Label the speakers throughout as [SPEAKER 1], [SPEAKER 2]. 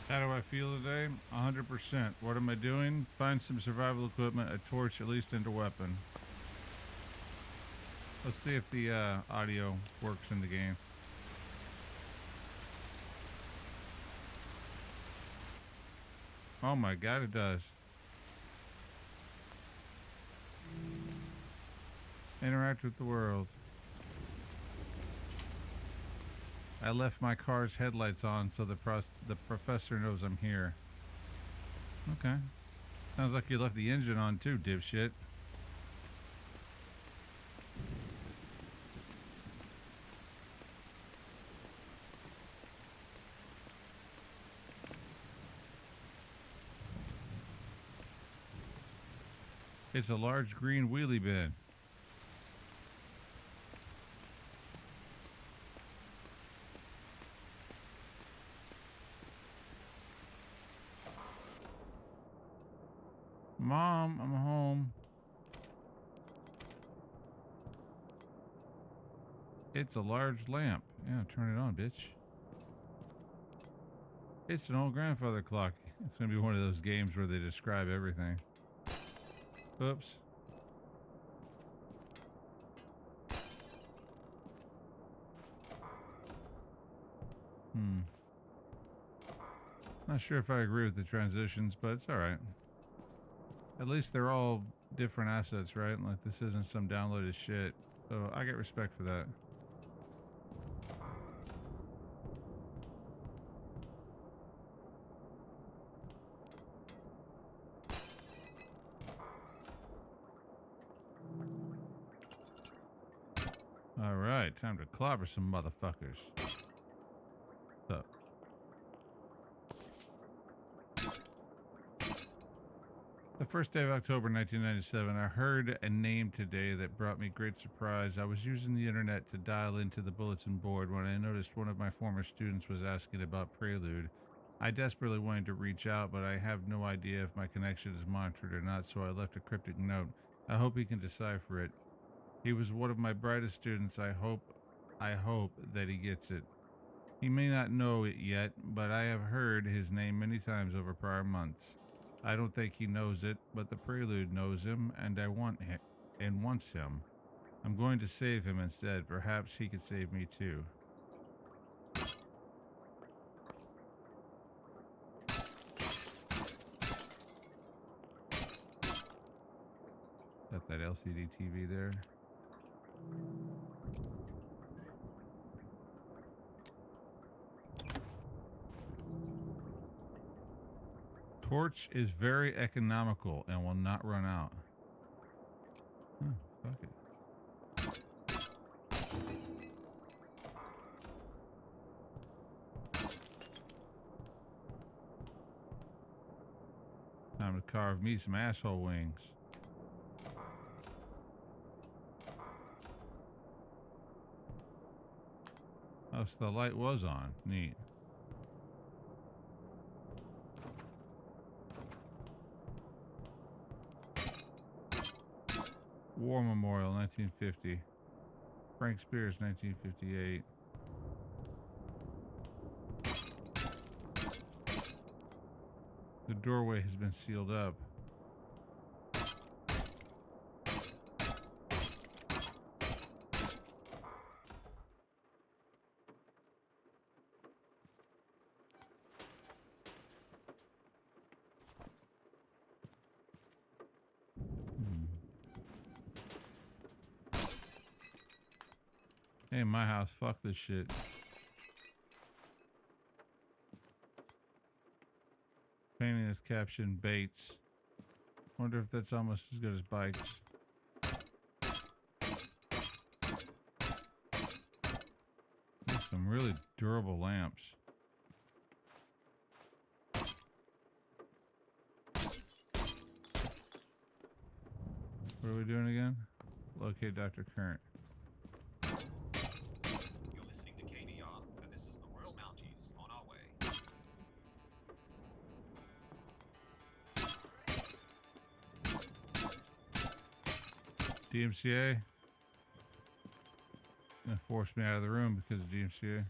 [SPEAKER 1] How do I feel today? 100%. What am I doing? Find some survival equipment, a torch, at least, and a weapon. Let's see if the audio works in the game. Oh my god, it does. Interact with the world. I left my car's headlights on so the professor knows I'm here. Okay. Sounds like you left the engine on too, dipshit. It's a large green wheelie bin. Mom, I'm home. It's a large lamp. Yeah, turn it on, bitch. It's an old grandfather clock. It's gonna be one of those games where they describe everything. Oops. Not sure if I agree with the transitions, but it's alright. At least they're all different assets, right? Like, this isn't some downloaded shit. So I get respect for that. Alright, time to clobber some motherfuckers. What's up? The first day of October 1997, I heard a name today that brought me great surprise. I was using the internet to dial into the bulletin board when I noticed one of my former students was asking about Prelude. I desperately wanted to reach out, but I have no idea if my connection is monitored or not, so I left a cryptic note. I hope he can decipher it. He was one of my brightest students. I hope that he gets it. He may not know it yet, but I have heard his name many times over prior months. I don't think he knows it, but the Prelude knows him, and I want him and wants him. I'm going to save him instead. Perhaps he could save me too. Got that LCD TV there. Torch is very economical and will not run out. Oh, fuck it. Time to carve me some asshole wings. Oh, so the light was on. Neat. War Memorial, 1950. Frank Spears, 1958. The doorway has been sealed up. Hey, my house, fuck this shit. Painting this caption, Bates. Wonder if that's almost as good as bikes. Some really durable lamps. What are we doing again? Locate Dr. Current.
[SPEAKER 2] You're listening to KDR, and this is the Royal Mounties on our way.
[SPEAKER 1] DMCA. Gonna force me out of the room because of DMCA.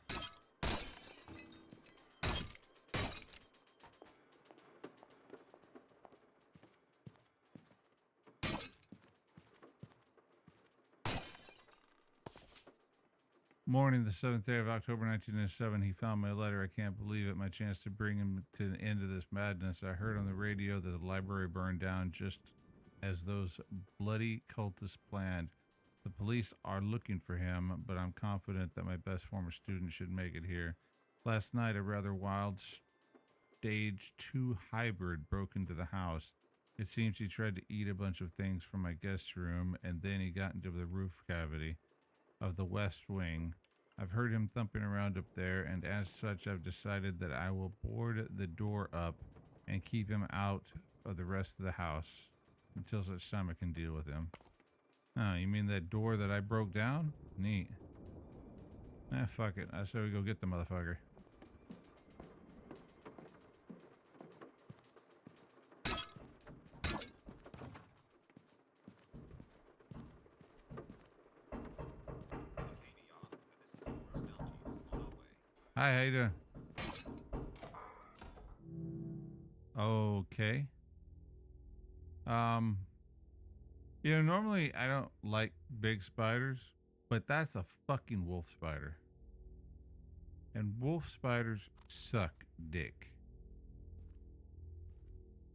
[SPEAKER 1] Morning, the 7th day of October 1997, he found my letter. I can't believe it. My chance to bring him to an end of this madness. I heard on the radio that the library burned down just as those bloody cultists planned. The police are looking for him, but I'm confident that my best former student should make it here. Last night, a rather wild stage 2 hybrid broke into the house. It seems he tried to eat a bunch of things from my guest room, and then he got into the roof cavity of the west wing. I've heard him thumping around up there, and as such, I've decided that I will board the door up and keep him out of the rest of the house until such time I can deal with him. Oh, you mean that door that I broke down? Neat. Fuck it. I say we go get the motherfucker. Hi, how you doing? Okay. Um, normally I don't like big spiders, but that's a fucking wolf spider. And wolf spiders suck dick.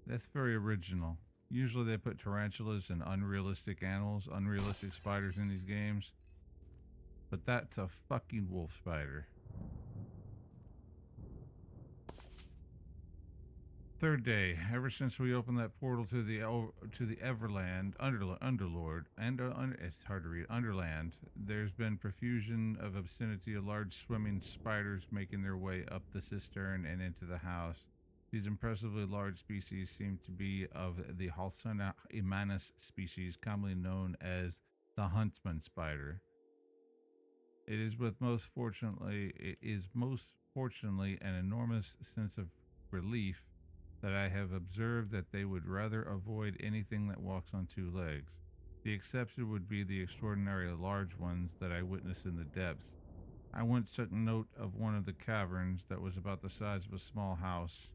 [SPEAKER 1] That's very original. Usually they put tarantulas and unrealistic animals, unrealistic spiders in these games. But that's a fucking wolf spider. Third day. Ever since we opened that portal to the Everland, Underlord, and it's hard to read, Underland, there's been profusion of obscenity of large swimming spiders making their way up the cistern and into the house. These impressively large species seem to be of the Halsona imanus species, commonly known as the huntsman spider. It is most fortunately an enormous sense of relief that I have observed that they would rather avoid anything that walks on two legs. The exception would be the extraordinarily large ones that I witnessed in the depths. I once took note of one of the caverns that was about the size of a small house.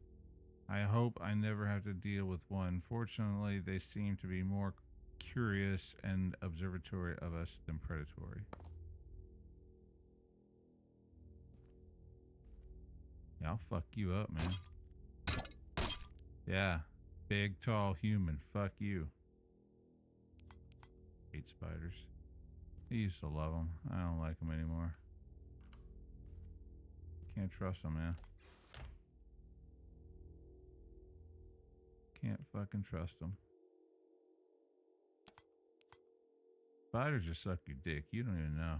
[SPEAKER 1] I hope I never have to deal with one. Fortunately, they seem to be more curious and observatory of us than predatory. Yeah, I'll fuck you up, man. Yeah, big, tall human. Fuck you. Hate spiders. I used to love them. I don't like them anymore. Can't trust them, man. Can't fucking trust them. Spiders just suck your dick. You don't even know.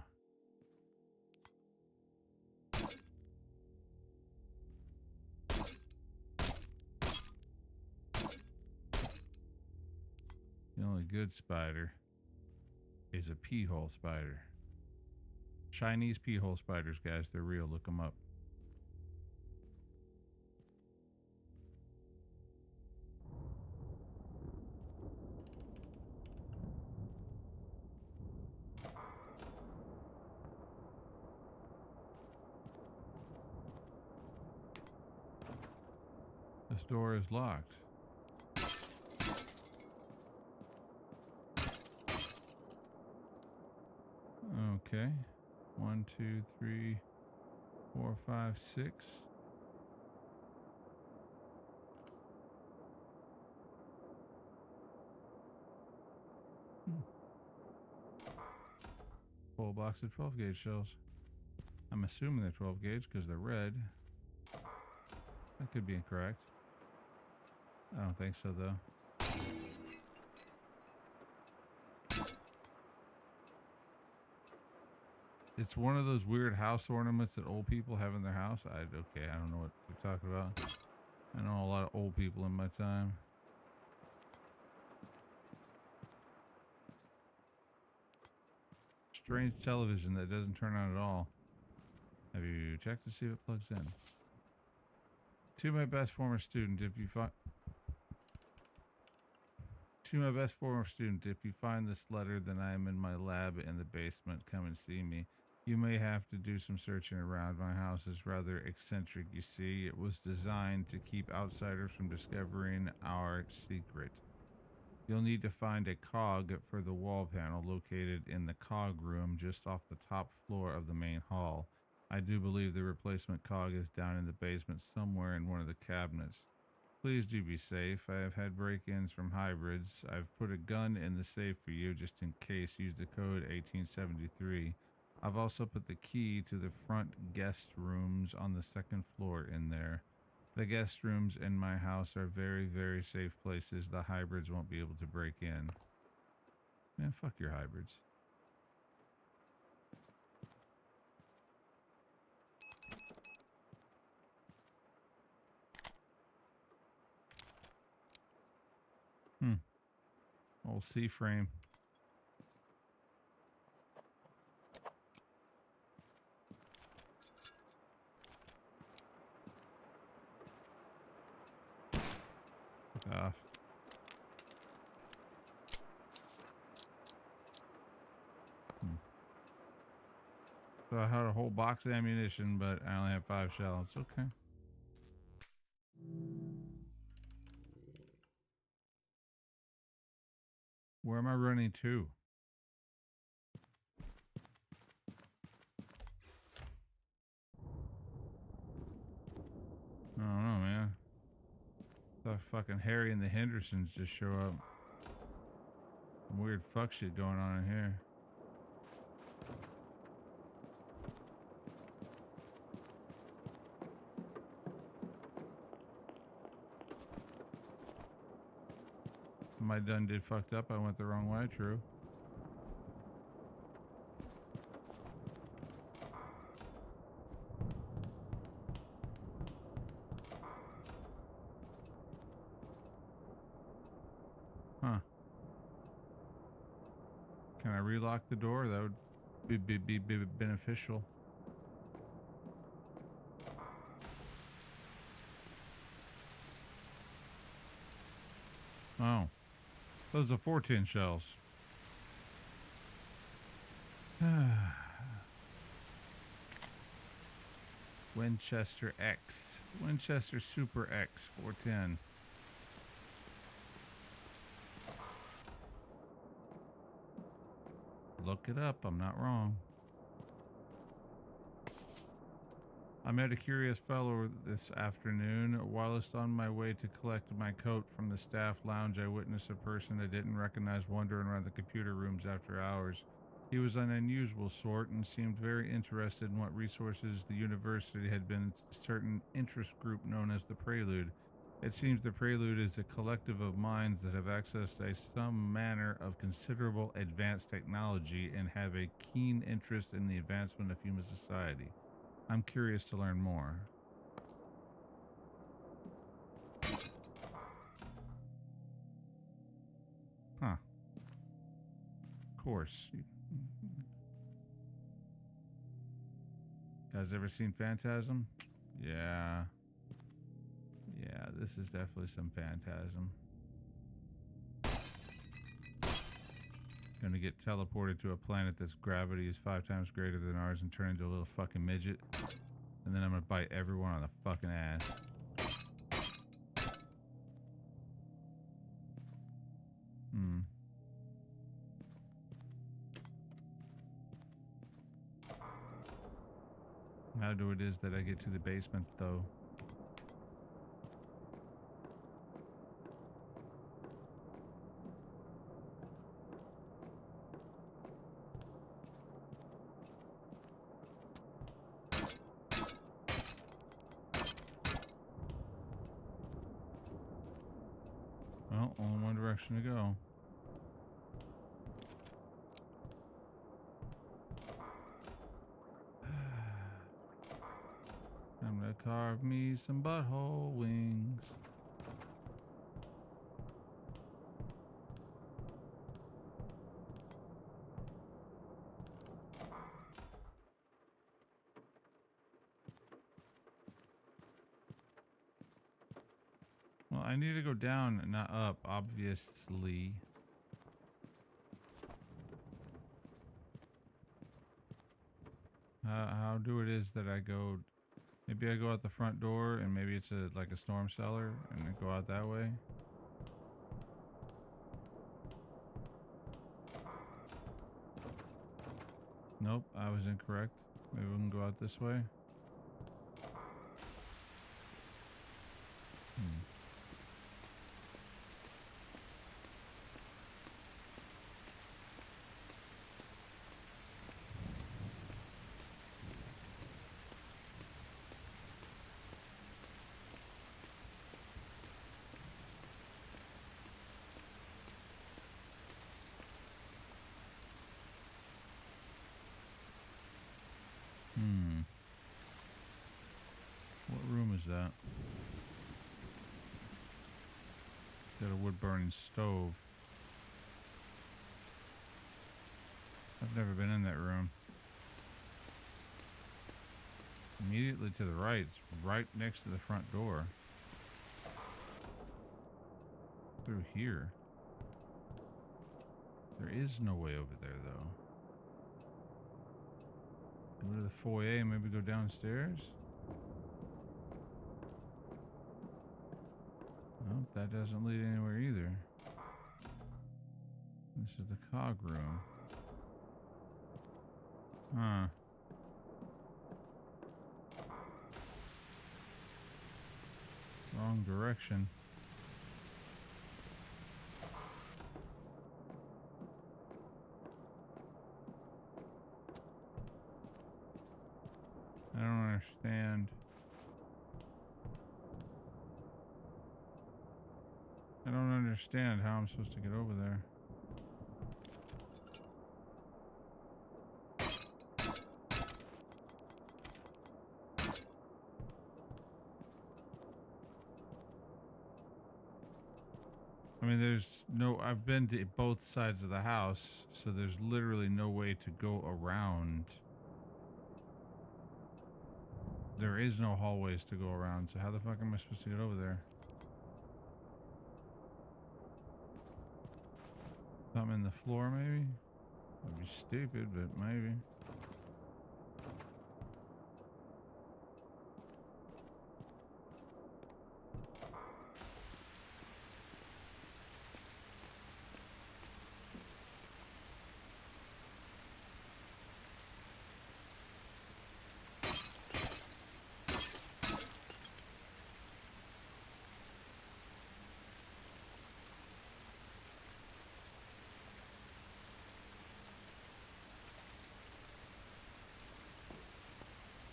[SPEAKER 1] The only good spider is a pee hole spider. Chinese pee hole spiders, guys. They're real. Look them up. This door is locked. Okay. 1, 2, 3, 4, 5, 6. Full box of 12 gauge shells. I'm assuming they're 12 gauge because they're red. That could be incorrect. I don't think so, though. It's one of those weird house ornaments that old people have in their house. I don't know what you're talking about. I know a lot of old people in my time. Strange television that doesn't turn on at all. Have you checked to see if it plugs in? To my best former student, if you find this letter, then I am in my lab in the basement. Come and see me. You may have to do some searching around. My house is rather eccentric, you see. It was designed to keep outsiders from discovering our secret. You'll need to find a cog for the wall panel located in the cog room just off the top floor of the main hall. I do believe the replacement cog is down in the basement somewhere in one of the cabinets. Please do be safe. I have had break-ins from hybrids. I've put a gun in the safe for you just in case. Use the code 1873. I've also put the key to the front guest rooms on the second floor in there. The guest rooms in my house are very, very safe places. The hybrids won't be able to break in. Man, fuck your hybrids. Old C-frame. Fuck off. So I had a whole box of ammunition, but I only have 5 shells. Okay. Where am I running to? I don't know, man. Thought fucking Harry and the Hendersons just show up. Some weird fuck shit going on in here. My done did fucked up. I went the wrong way. True. Huh. Can I relock the door? That would be beneficial. Oh. Those are 14 shells. Winchester X. Winchester Super X 410. Look it up. I'm not wrong. I met a curious fellow this afternoon. Whilst on my way to collect my coat from the staff lounge, I witnessed a person I didn't recognize wandering around the computer rooms after hours. He was an unusual sort and seemed very interested in what resources the university had been a certain interest group known as the Prelude. It seems the Prelude is a collective of minds that have accessed some manner of considerable advanced technology and have a keen interest in the advancement of human society. I'm curious to learn more. Huh. Of course. Guys ever seen Phantasm? Yeah. Yeah, this is definitely some Phantasm. Gonna get teleported to a planet that's gravity is 5 times greater than ours and turn into a little fucking midget. And then I'm gonna bite everyone on the fucking ass. How do it is that I get to the basement though? Well, only one direction to go. I'm gonna carve me some butthole wings. Well, I need to go down and not up, obviously. How do it is that I go? Maybe I go out the front door, and maybe it's like a storm cellar, and I go out that way. Nope, I was incorrect. Maybe we can go out this way. What room is that? Got a wood burning stove. I've never been in that room. Immediately to the right, it's right next to the front door. Through here. There is no way over there, though. Go to the foyer and maybe go downstairs? Nope, that doesn't lead anywhere either. This is the cog room. Huh. Wrong direction. I don't understand. I don't understand how I'm supposed to get over there. I mean, there's no... I've been to both sides of the house, so there's literally no way to go around. There is no hallways to go around, so how the fuck am I supposed to get over there? Something in the floor, maybe? That'd be stupid, but maybe.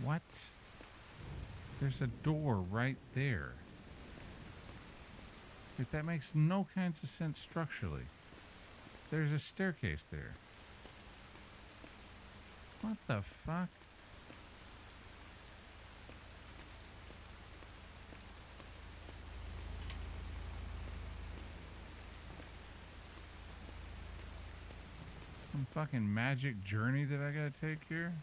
[SPEAKER 1] What? There's a door right there. Like, that makes no kinds of sense structurally. There's a staircase there. What the fuck? Some fucking magic journey that I gotta take here?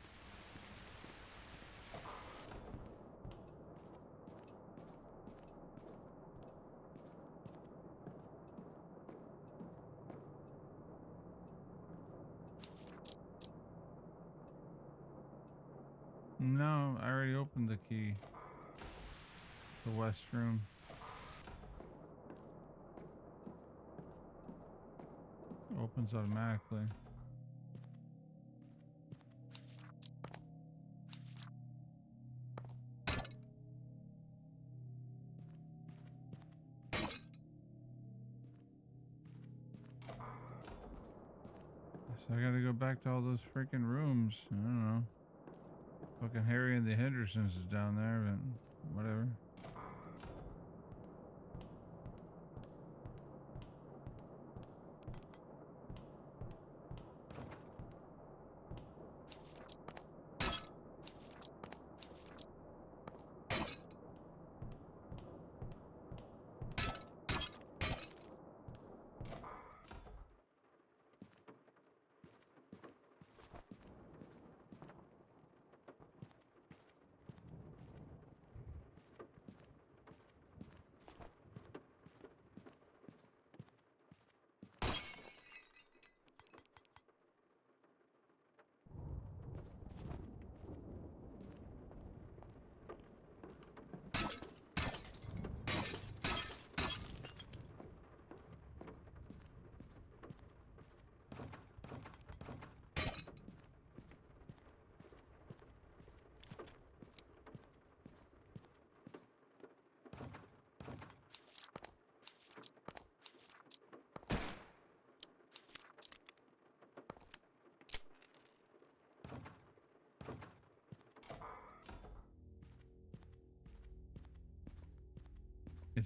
[SPEAKER 1] No, I already opened the key. The west room. Opens automatically. So I gotta go back to all those freaking rooms. I don't know. Fucking Harry and the Hendersons is down there, but whatever.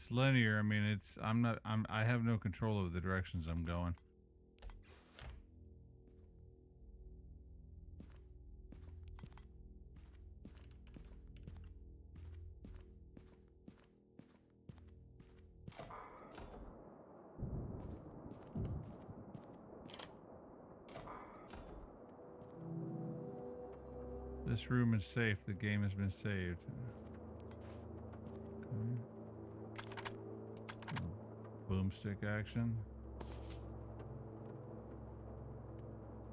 [SPEAKER 1] It's linear. I mean, I have no control over the directions I'm going. This room is safe. The game has been saved. Okay. Boomstick action.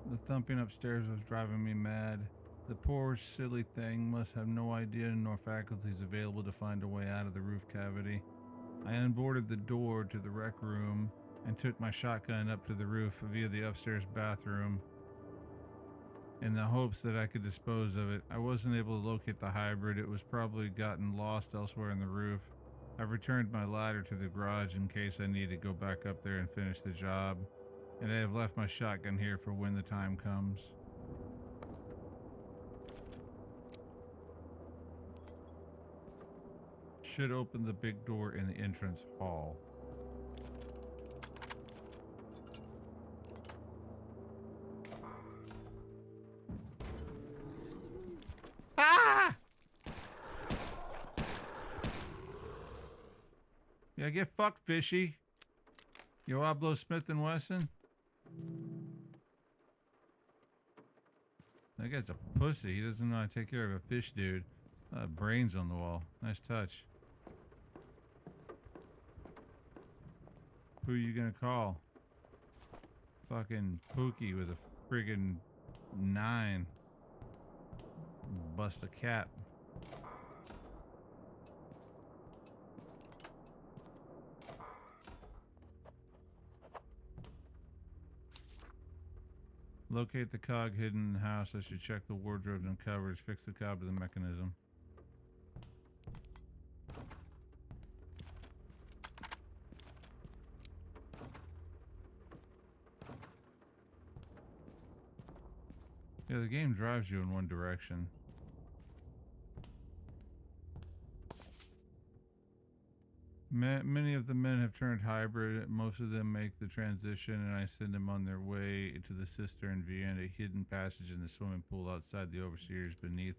[SPEAKER 1] The thumping upstairs was driving me mad. The poor, silly thing must have no idea nor faculties available to find a way out of the roof cavity. I unboarded the door to the rec room and took my shotgun up to the roof via the upstairs bathroom in the hopes that I could dispose of it. I wasn't able to locate the hybrid. It was probably gotten lost elsewhere in the roof. I've returned my ladder to the garage in case I need to go back up there and finish the job. And I have left my shotgun here for when the time comes. Should open the big door in the entrance hall. Ah! Yeah, get fucked, fishy. Yo, Ablo Smith and Wesson. That guy's a pussy. He doesn't know how to take care of a fish, dude. Brains on the wall. Nice touch. Who you gonna call? Fucking Pookie with a friggin' 9. Bust a cap. Locate the cog hidden in the house. I should check the wardrobes and cupboards. Fix the cob to the mechanism. Yeah, the game drives you in one direction. Many of the men have turned hybrid. Most of them make the transition, and I send them on their way to the cistern via a hidden passage in the swimming pool outside. The overseers beneath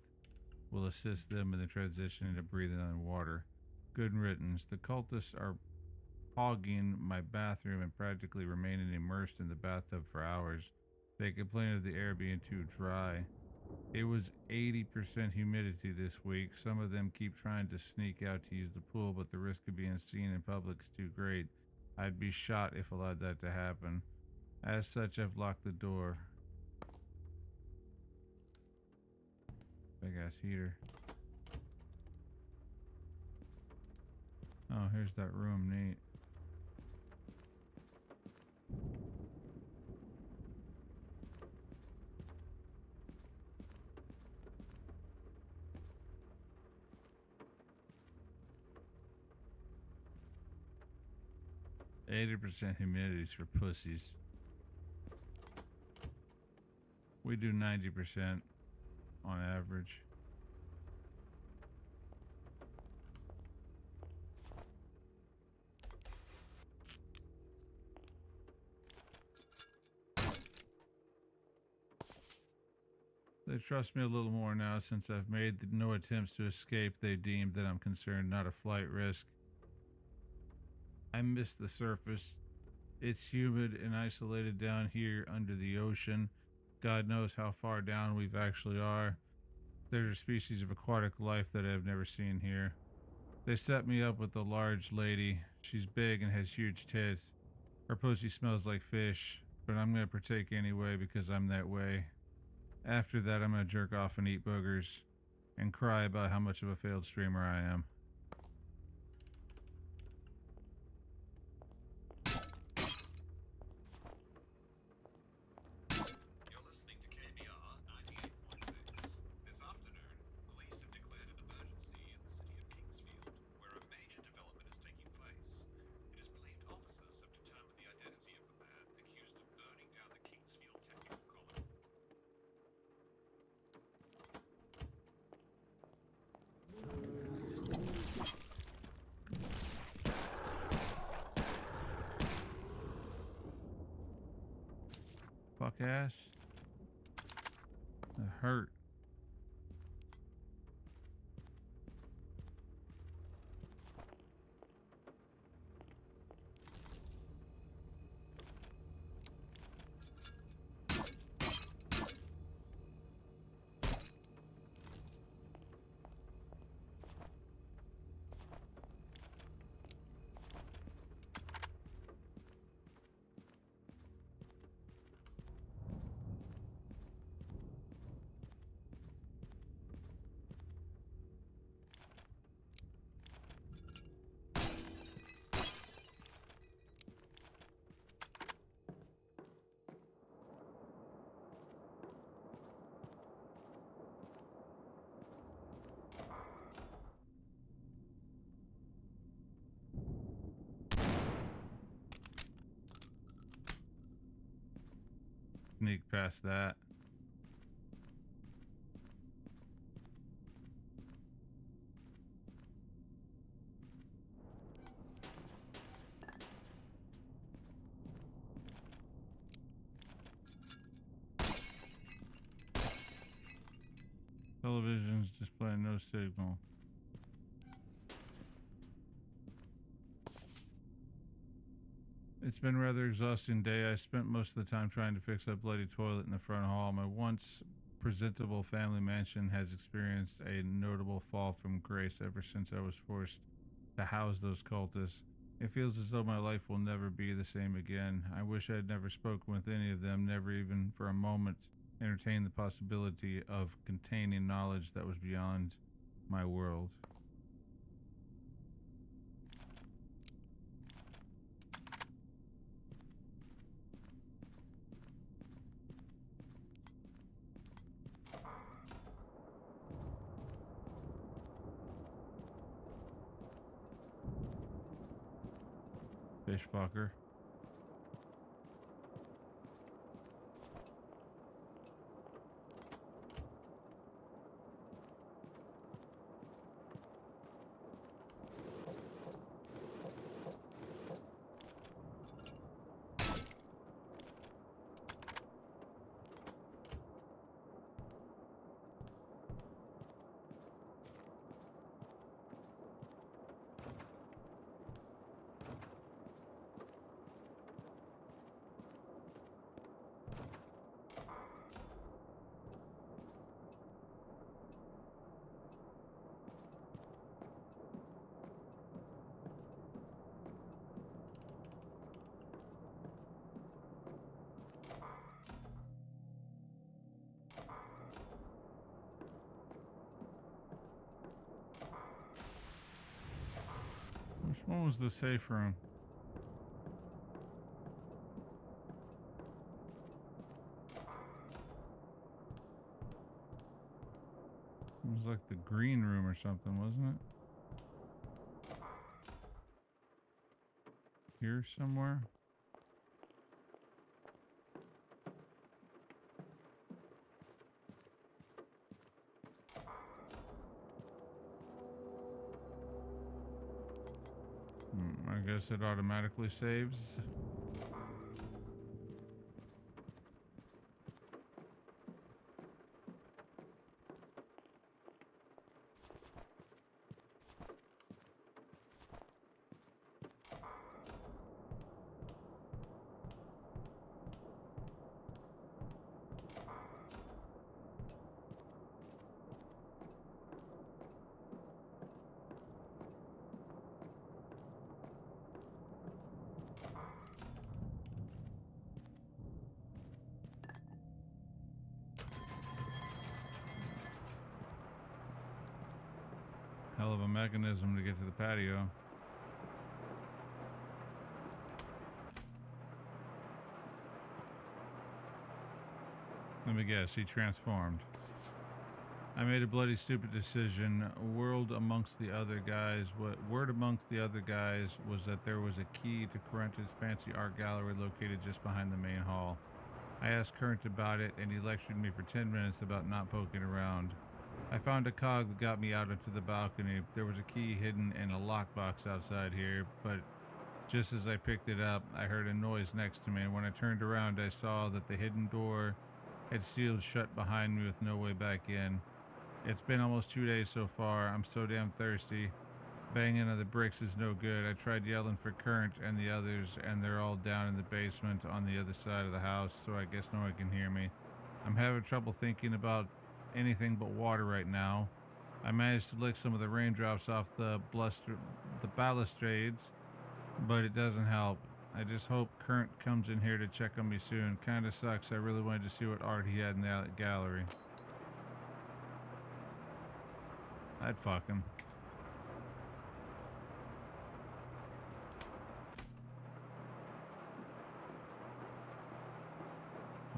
[SPEAKER 1] will assist them in the transition into breathing underwater. Good riddance. The cultists are hogging my bathroom and practically remaining immersed in the bathtub for hours. They complain of the air being too dry. It was 80% humidity this week. Some of them keep trying to sneak out to use the pool, but the risk of being seen in public is too great. I'd be shot if allowed that to happen. As such, I've locked the door. Big ass heater. Oh, here's that room. Neat. %, humidity's for pussies. We do 90% on average. They trust me a little more now since I've made no attempts to escape. They deem that I'm concerned, not a flight risk. I miss the surface. It's humid and isolated down here under the ocean. God knows how far down we actually are. There's a species of aquatic life that I've never seen here. They set me up with a large lady. She's big and has huge tits. Her pussy smells like fish, but I'm gonna partake anyway because I'm that way. After that, I'm gonna jerk off and eat boogers and cry about how much of a failed streamer I am. fuck ass. That hurt. Sneak past that. Television's displaying no signal. It's been a rather exhausting day. I spent most of the time trying to fix that bloody toilet in the front hall. My once presentable family mansion has experienced a notable fall from grace ever since I was forced to house those cultists. It feels as though my life will never be the same again. I wish I had never spoken with any of them, never even for a moment entertained the possibility of containing knowledge that was beyond my world. Fish fucker. Which one was the safe room? It was like the green room or something, wasn't it? Here somewhere? I guess it automatically saves. Hell of a mechanism to get to the patio. Let me guess, he transformed. I made a bloody stupid decision. Word amongst the other guys was that there was a key to Current's fancy art gallery located just behind the main hall. I asked Current about it, and he lectured me for 10 minutes about not poking around. I found a cog that got me out onto the balcony. There was a key hidden in a lockbox outside here, but Just as I picked it up, I heard a noise next to me, and when I turned around, I saw that the hidden door had sealed shut behind me with no way back in. It's been almost 2 days so far. I'm so damn thirsty. Banging on the bricks is no good. I tried yelling for Current and the others, and they're all down in the basement on the other side of the house, so I guess no one can hear me. I'm having trouble thinking about anything but water right now. I managed to lick some of the raindrops off the balustrades, but it doesn't help. I just hope Current comes in here to check on me soon. Kinda sucks. I really wanted to see what art he had in the gallery. I'd fuck him.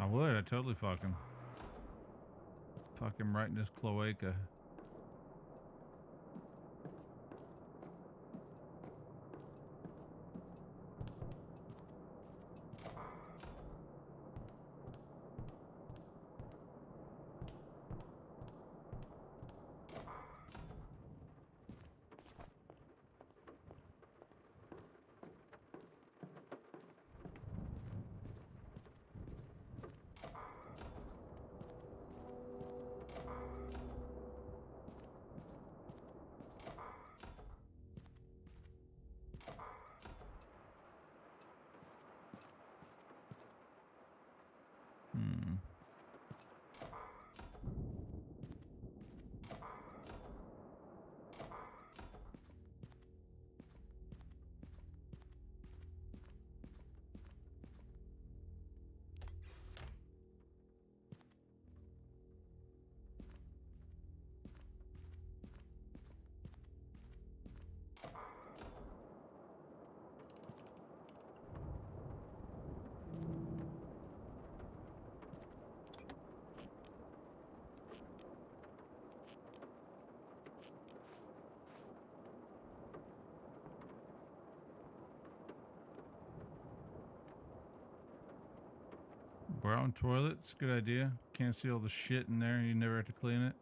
[SPEAKER 1] I would. I'd totally fuck him. Fuck him right in his cloaca. Hmm. Brown toilets, good idea. Can't see all the shit in there. You never have to clean it.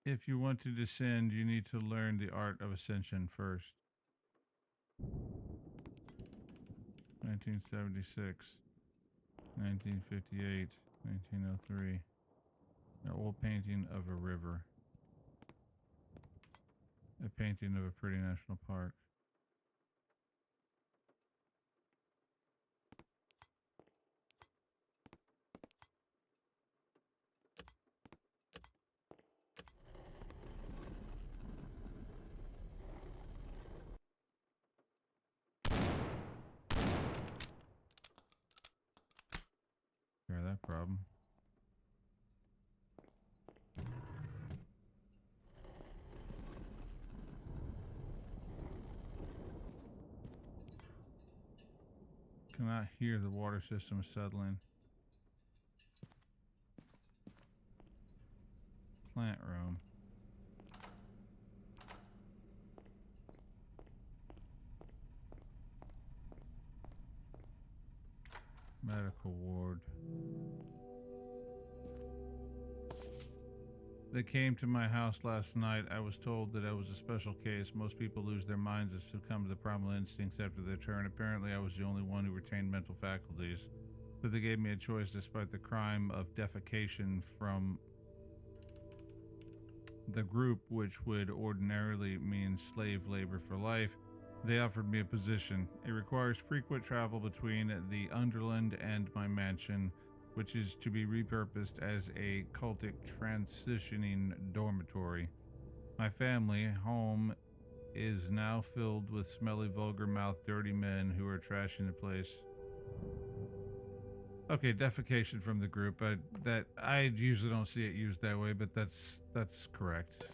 [SPEAKER 1] If you want to descend, you need to learn the art of ascension first. 1976, 1958, 1903. An old painting of a river. A painting of a pretty national park. Hear that problem. Cannot hear the water system settling. Plant room. Medical ward. They came to my house last night. I was told that I was a special case. Most people lose their minds and succumb to the primal instincts after their turn. Apparently, I was the only one who retained mental faculties. So they gave me a choice despite the crime of defecation from the group, which would ordinarily mean slave labor for life. They offered me a position. It requires frequent travel between the Underland and my mansion, which is to be repurposed as a cultic transitioning dormitory. My family home is now filled with smelly, vulgar-mouthed, dirty men who are trashing the place. Okay, defecation from the group. That I usually don't see it used that way, but that's correct.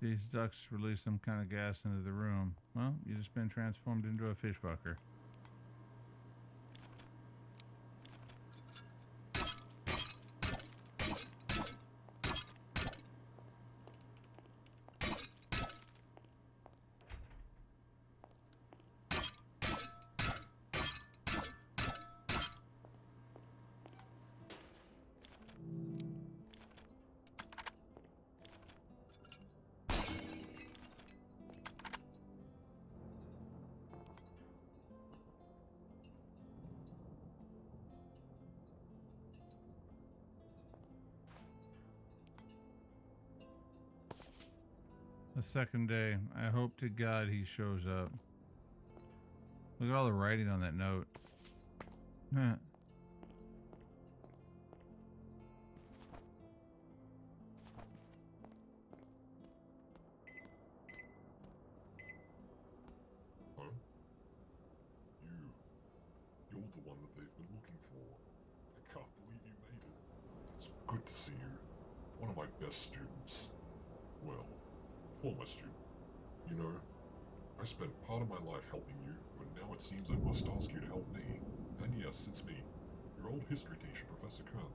[SPEAKER 1] These ducts release some kind of gas into the room. Well, you just been transformed into a fish fucker. The second day. I hope to God he shows up. Look at all the writing on that note. Huh.
[SPEAKER 3] Huh? You're the one that they've been looking for. I can't believe you made it. It's good to see you. One of my best students. Well, former student. You know, I spent part of my life helping you, but now it seems I must ask you to help me. And yes, it's me, your old history teacher, Professor Kern.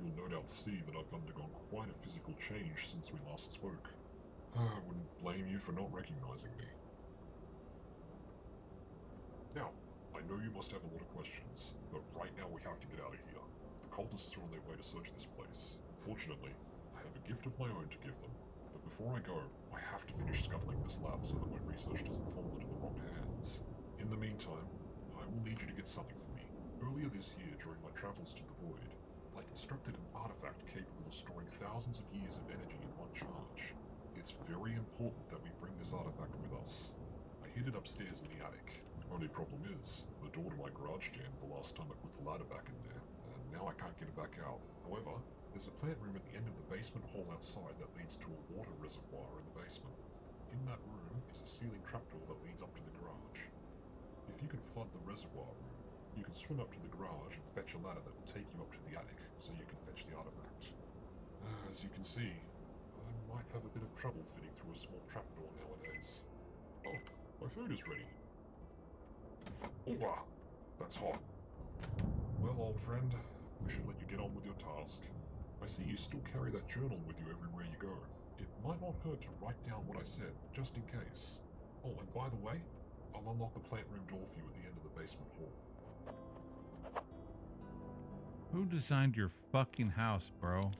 [SPEAKER 3] You'll no doubt see that I've undergone quite a physical change since we last spoke. I wouldn't blame you for not recognizing me. Now, I know you must have a lot of questions, but right now we have to get out of here. The cultists are on their way to search this place. Fortunately, I have a gift of my own to give them. But before I go, I have to finish scuttling this lab so that my research doesn't fall into the wrong hands. In the meantime, I will need you to get something for me. Earlier this year, during my travels to the Void, I constructed an artifact capable of storing thousands of years of energy in one charge. It's very important that we bring this artifact with us. I hid it upstairs in the attic. Only problem is, the door to my garage jammed the last time I put the ladder back in there, and now I can't get it back out. However, there's a plant room at the end of the basement hall outside that leads to a water reservoir in the basement. In that room is a ceiling trapdoor that leads up to the garage. If you can flood the reservoir room, you can swim up to the garage and fetch a ladder that will take you up to the attic, so you can fetch the artifact. As you can see, I might have a bit of trouble fitting through a small trapdoor nowadays. Oh, my food is ready. Oh, that's hot. Well, old friend, I should let you get on with your task. I see you still carry that journal with you everywhere you go. It might not hurt to write down what I said, just in case. Oh, and by the way, I'll unlock the plant room door for you at the end of the basement hall.
[SPEAKER 1] Who designed your fucking house, bro?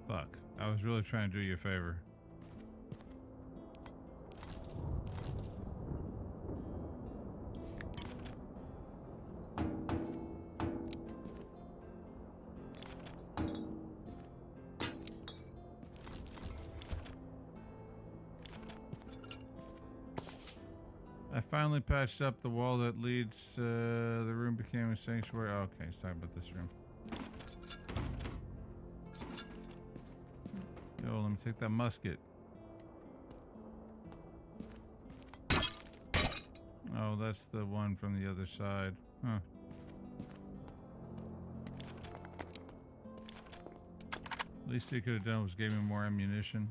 [SPEAKER 1] Fuck. I was really trying to do you a favor. I finally patched up the wall that leads, the room became a sanctuary. Oh, okay, let's talk about this room. Yo, let me take that musket. Oh, that's the one from the other side. Huh. Least he could have done was gave me more ammunition.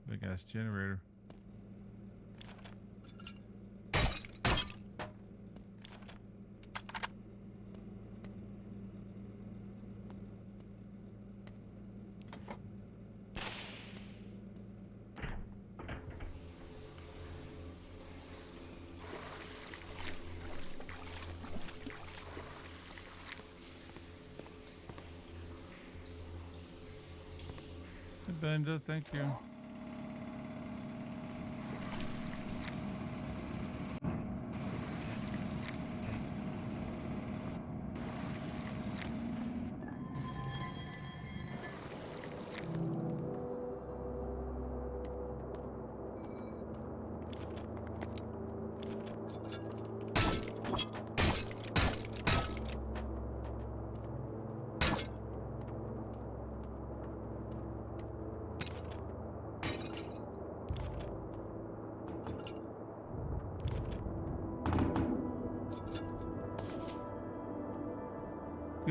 [SPEAKER 1] Big ass generator. Hey, Benda, thank you.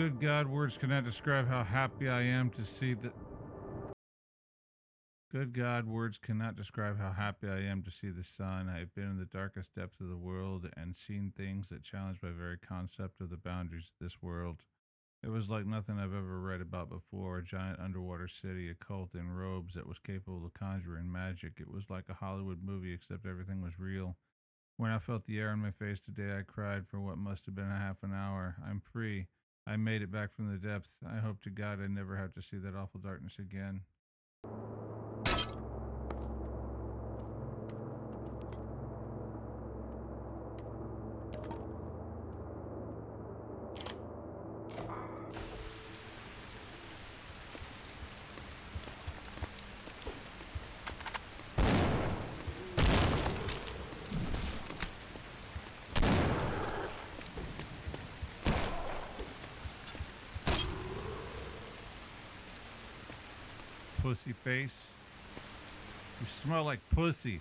[SPEAKER 1] Good God, words cannot describe how happy I am to see the. Good God, words cannot describe how happy I am to see the sun. I have been in the darkest depths of the world and seen things that challenge my very concept of the boundaries of this world. It was like nothing I've ever read about before, a giant underwater city, a cult in robes that was capable of conjuring magic. It was like a Hollywood movie, except everything was real. When I felt the air on my face today, I cried for what must have been a half an hour. I'm free. I made it back from the depths. I hope to God I never have to see that awful darkness again. Pussy face. You smell like pussy.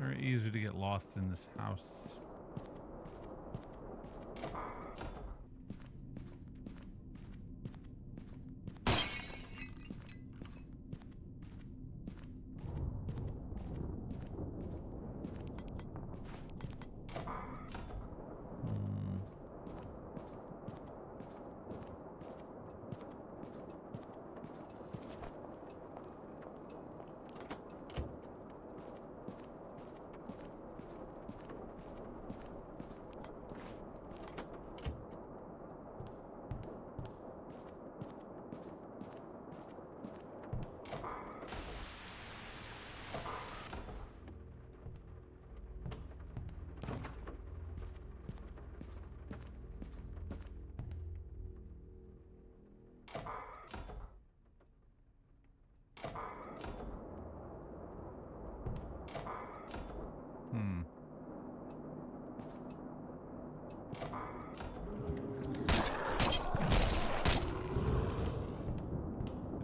[SPEAKER 1] Very easy to get lost in this house.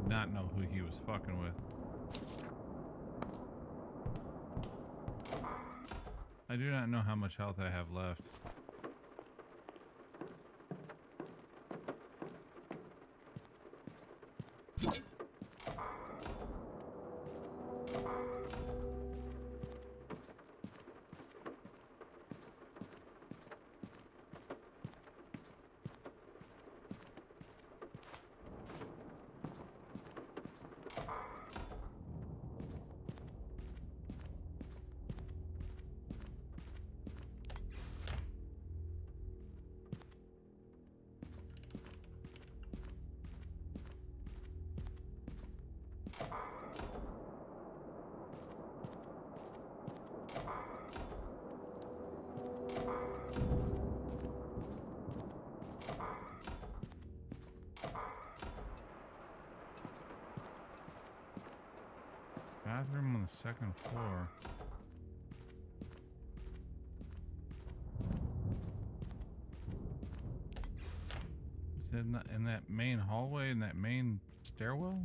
[SPEAKER 1] Did not know who he was fucking with. I do not know how much health I have left. Bathroom on the second floor. Is it in that main hallway, in that main stairwell?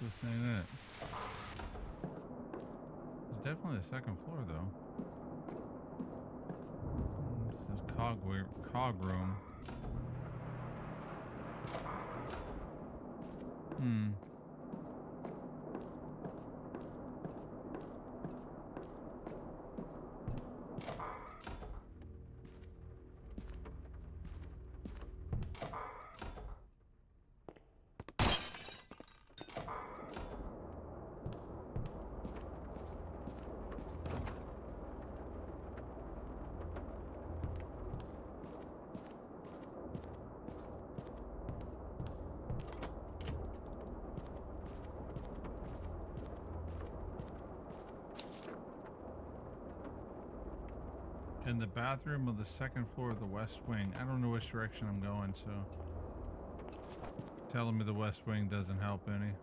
[SPEAKER 1] This ain't it. It's definitely the second floor, though. This is cog room. In the bathroom of the second floor of the west wing. I don't know which direction I'm going, so telling me the west wing doesn't help any.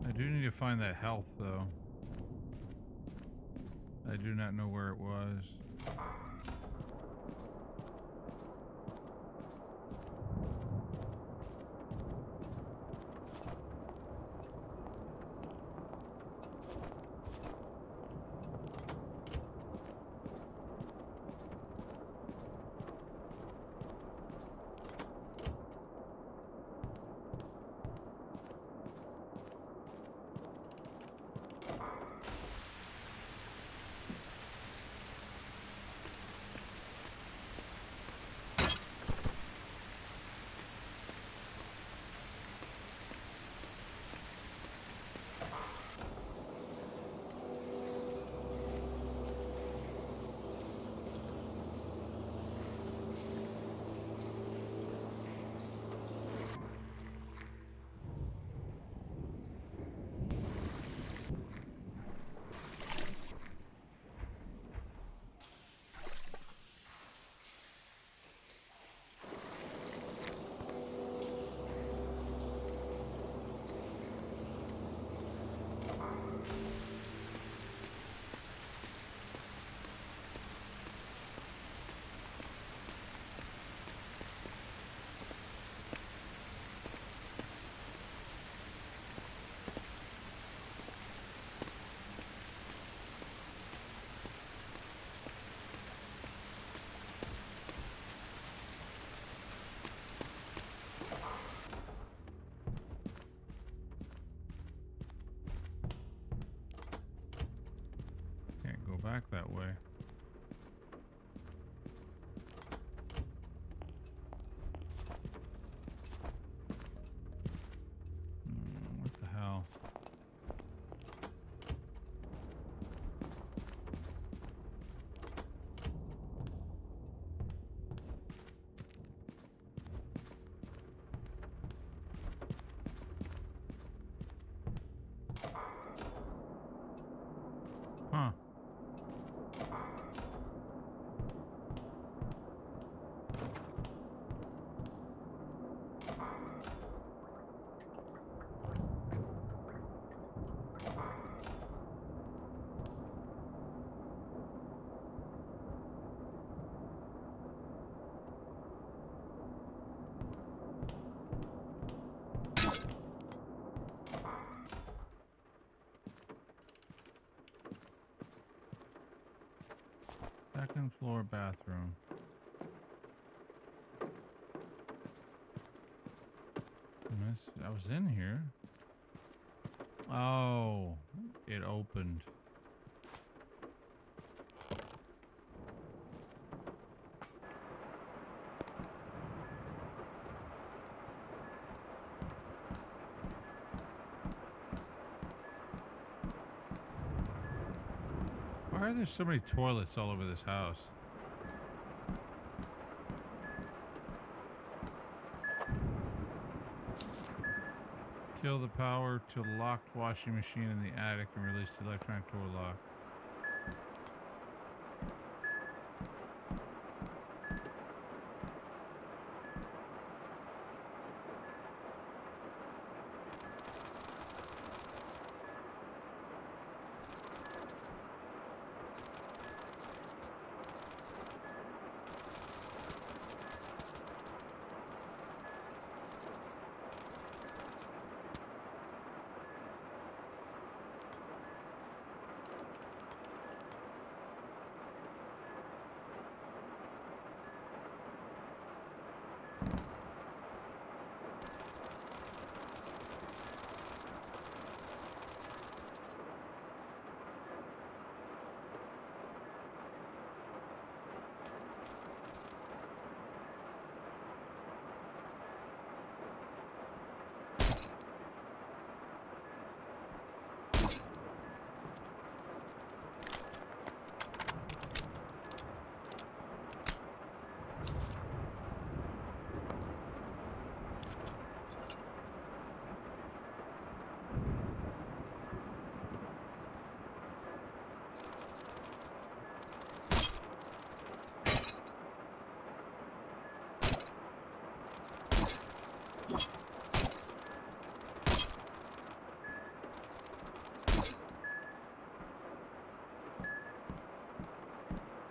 [SPEAKER 1] I do need to find that health, though. I do not know where it was. Back that way. What the hell? Huh. Second floor bathroom. I was in here. Oh, it opened. Why are there so many toilets all over this house? Kill the power to the locked washing machine in the attic and release the electronic door lock.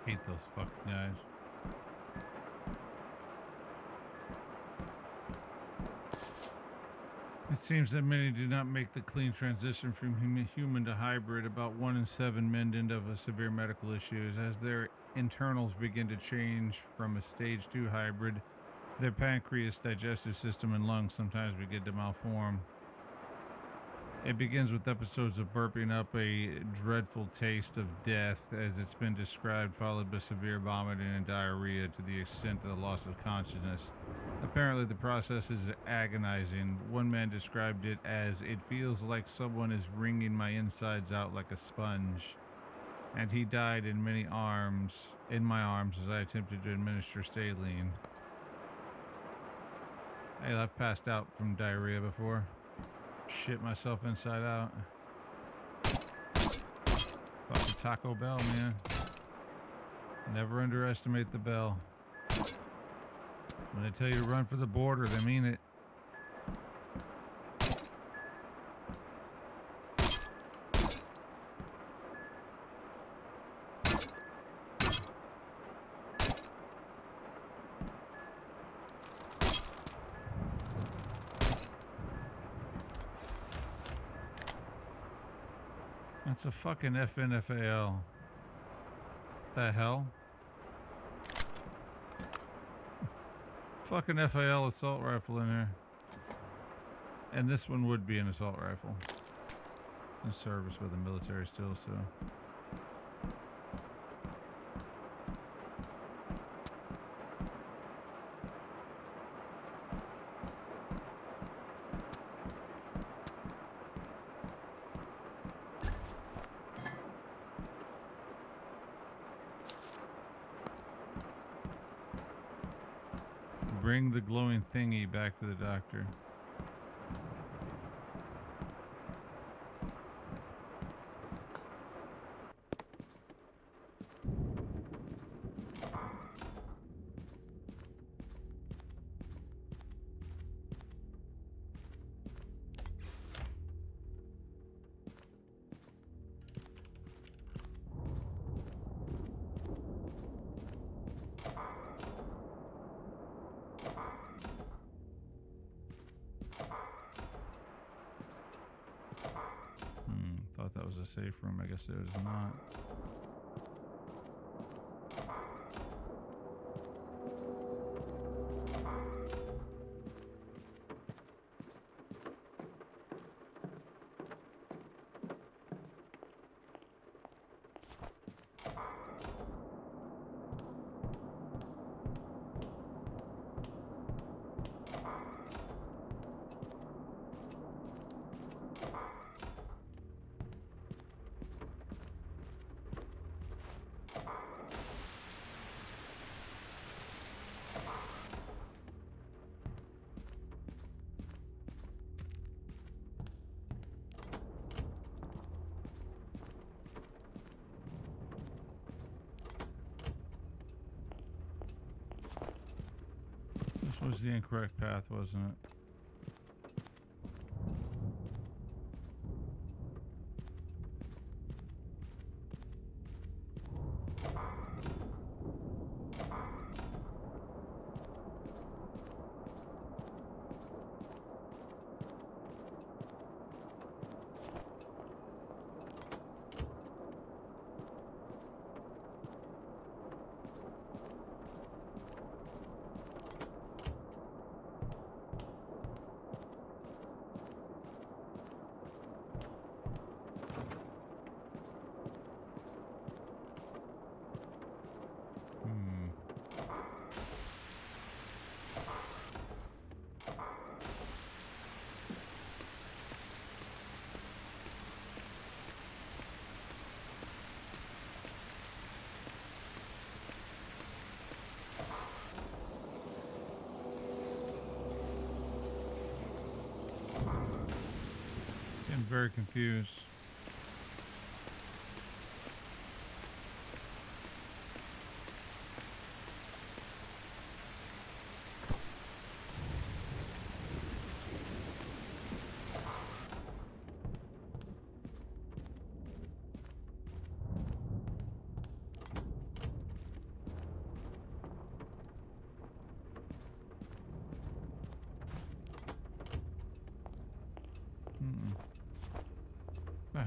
[SPEAKER 1] Hate those fucking guys. It seems that many do not make the clean transition from human to hybrid. About 1 in 7 men end up with severe medical issues. As their internals begin to change from a stage 2 hybrid, their pancreas, digestive system, and lungs sometimes begin to malform. It begins with episodes of burping up a dreadful taste of death, as it's been described, followed by severe vomiting and diarrhea to the extent of the loss of consciousness. Apparently, the process is agonizing. One man described it as, "It feels like someone is wringing my insides out like a sponge." And he died in my arms as I attempted to administer saline. Hey, I've passed out from diarrhea before. Shit myself inside out. Fucking Taco Bell, man. Never underestimate the bell. When they tell you to run for the border, they mean it. That's a fucking FNFAL. The hell? Fucking FAL assault rifle in here. And this one would be an assault rifle. In service with the military still, so. Bring the glowing thingy back to the doctor. Thought that was a safe room. I guess it is not. This was the incorrect path, wasn't it? I'm very confused.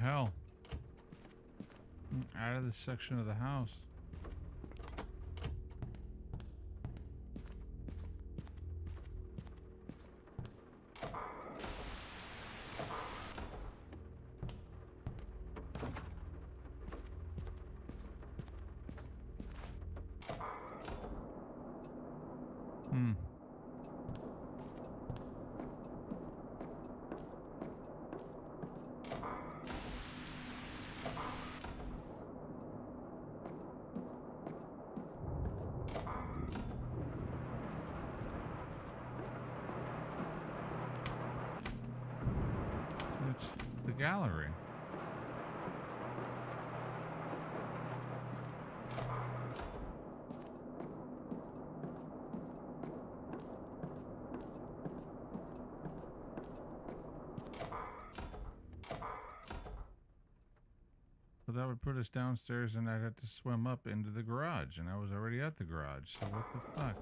[SPEAKER 1] hell? Out of this section of the house. It's the gallery. But that would put us downstairs and I'd have to swim up into the garage, and I was already at the garage, so what the fuck?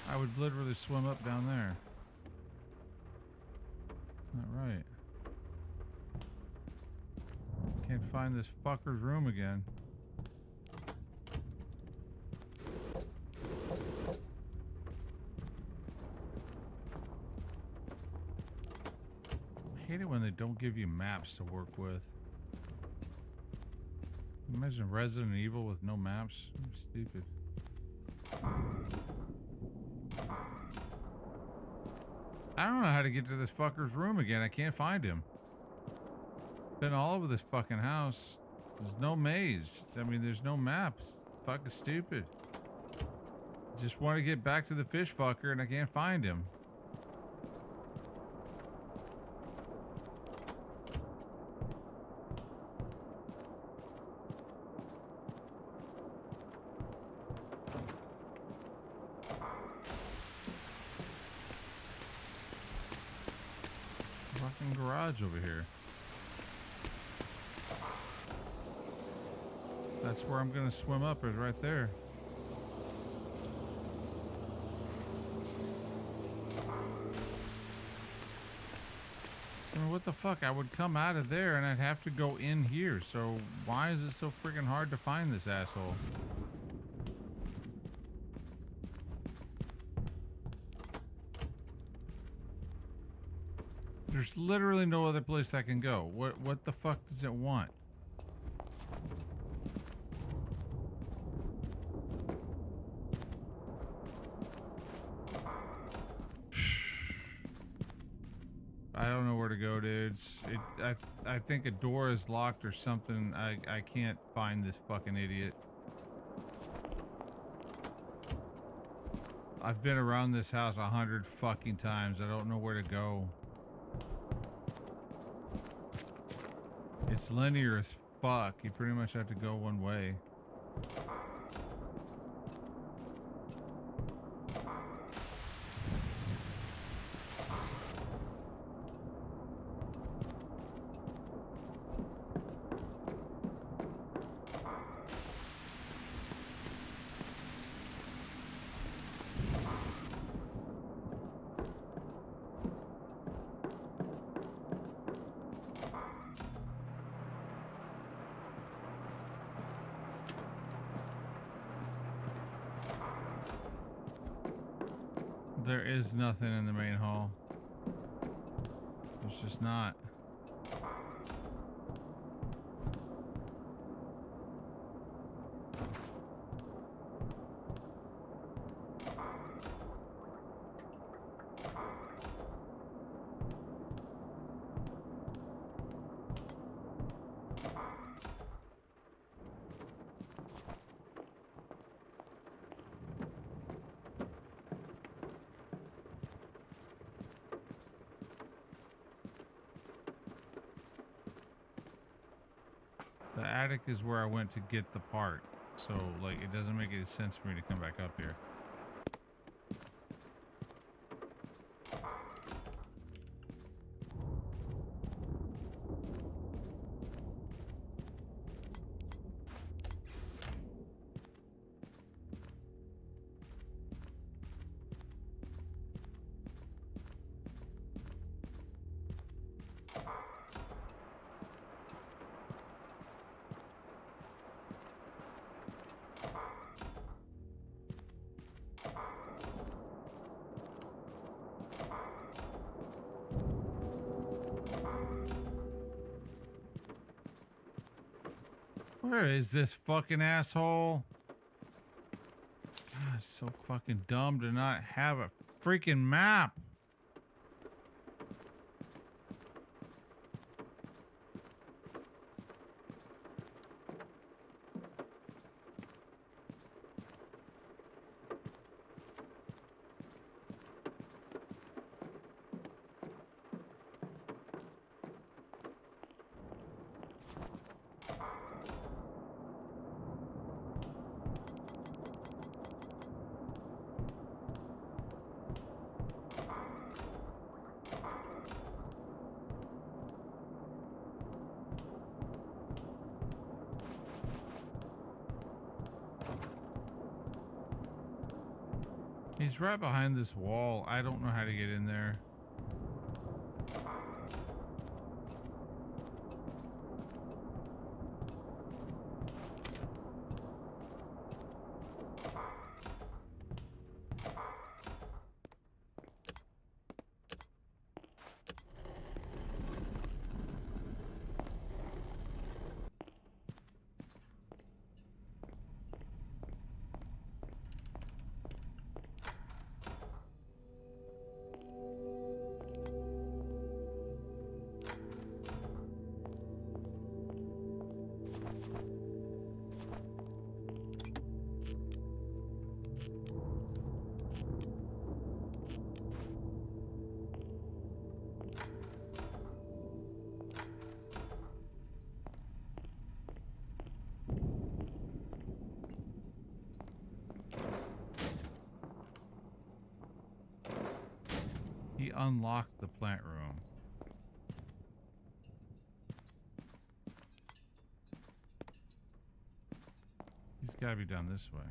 [SPEAKER 1] I would literally swim up down there. Not right. Can't find this fucker's room again. I hate it when they don't give you maps to work with. Imagine Resident Evil with no maps. Stupid. I don't know how to get to this fucker's room again. I can't find him. Been all over this fucking house. There's no maze. I mean, there's no maps. Fucking stupid. Just want to get back to the fish fucker and I can't find him. Fucking garage over here. That's where I'm gonna swim up, is right there. I mean, what the fuck? I would come out of there and I'd have to go in here. So why is it so freaking hard to find this asshole? There's literally no other place I can go. What the fuck does it want? I don't know where to go, dudes. I think a door is locked or something. I can't find this fucking idiot. I've been around this house 100 fucking times. I don't know where to go. It's linear as fuck. You pretty much have to go one way. There is nothing in the main hall. There's just not. The attic is where I went to get the part, so like it doesn't make any sense for me to come back up here. Where is this fucking asshole? God, it's so fucking dumb to not have a freaking map. He's right behind this wall. I don't know how to get in there. He unlocked the plant room. He's got to be down this way.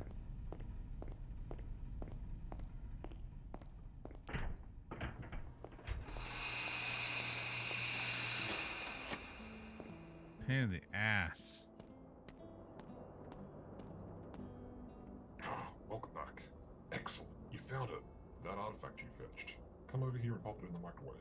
[SPEAKER 1] Pain in the ass.
[SPEAKER 3] Welcome back. Excellent. You found it. That artifact you fetched. Come over here and pop it in the microwave.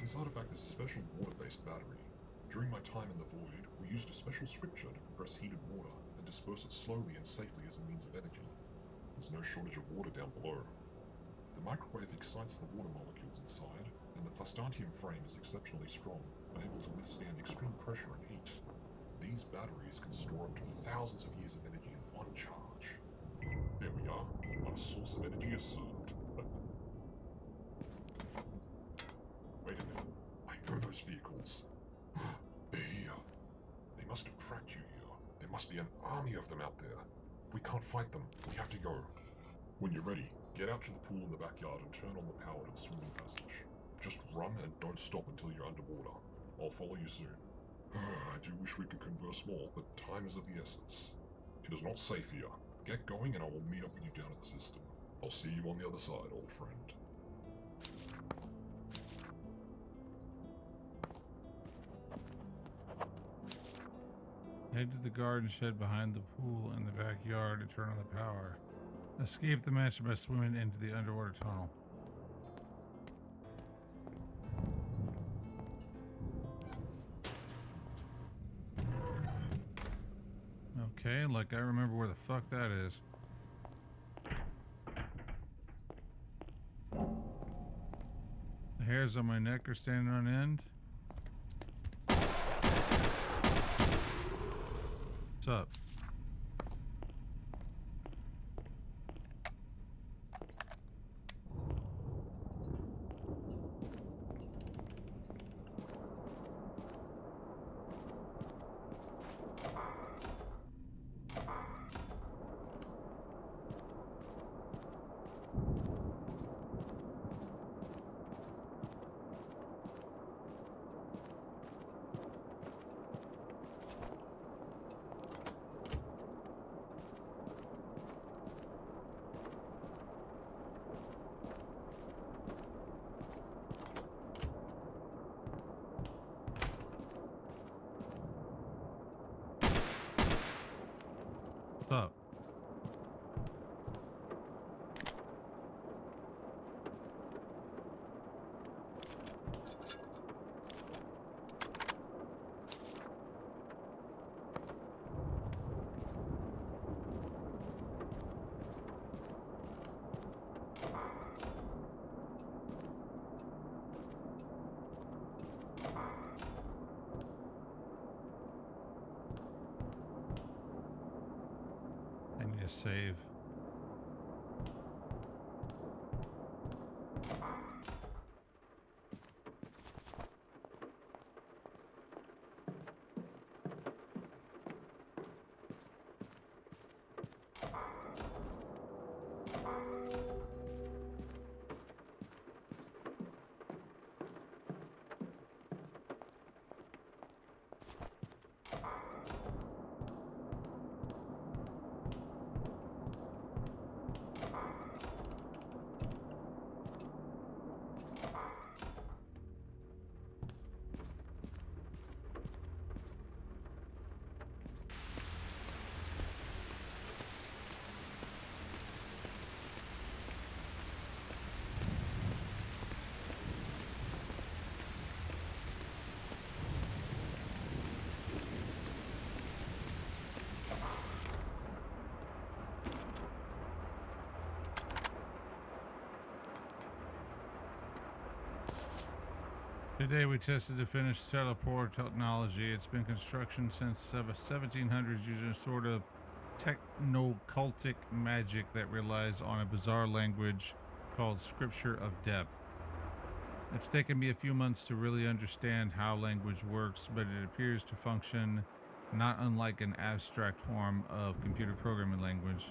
[SPEAKER 3] This artifact is a special water-based battery. During my time in the Void, we used a special switcher to compress heated water and disperse it slowly and safely as a means of energy. There's no shortage of water down below. The microwave excites the water molecules inside, and the plastantium frame is exceptionally strong, able to withstand extreme pressure and heat. These batteries can store up to thousands of years of energy in one charge. There we are. Our source of energy is served. Wait a minute. I know those vehicles. They're here. They must have tracked you here. There must be an army of them out there. We can't fight them. We have to go. When you're ready, get out to the pool in the backyard and turn on the power to the swimming passage. Just run and don't stop until you're underwater. I'll follow you soon. I do wish we could converse more, but time is of the essence. It is not safe here. Get going and I will meet up with you down at the system. I'll see you on the other side, old friend.
[SPEAKER 1] Head to the garden shed behind the pool in the backyard to turn on the power. Escape the mansion by swimming into the underwater tunnel. Okay, like I remember where the fuck that is. The hairs on my neck are standing on end. What's up? What's up? I need to save. Today we tested the finished teleport technology. It's been construction since 1700s using a sort of techno-cultic magic that relies on a bizarre language called Scripture of Depth. It's taken me a few months to really understand how language works, but it appears to function not unlike an abstract form of computer programming language.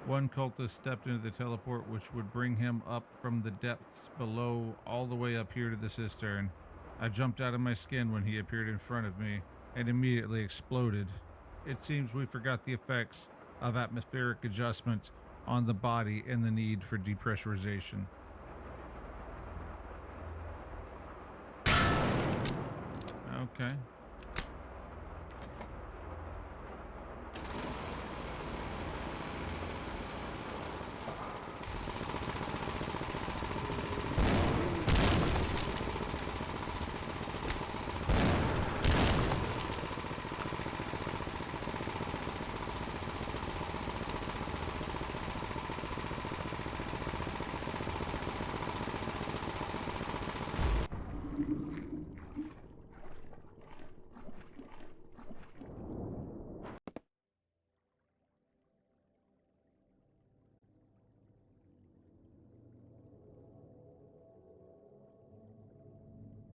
[SPEAKER 1] One cultist stepped into the teleport, which would bring him up from the depths below all the way up here to the cistern. I jumped out of my skin when he appeared in front of me and immediately exploded. It seems we forgot the effects of atmospheric adjustment on the body and the need for depressurization. Okay.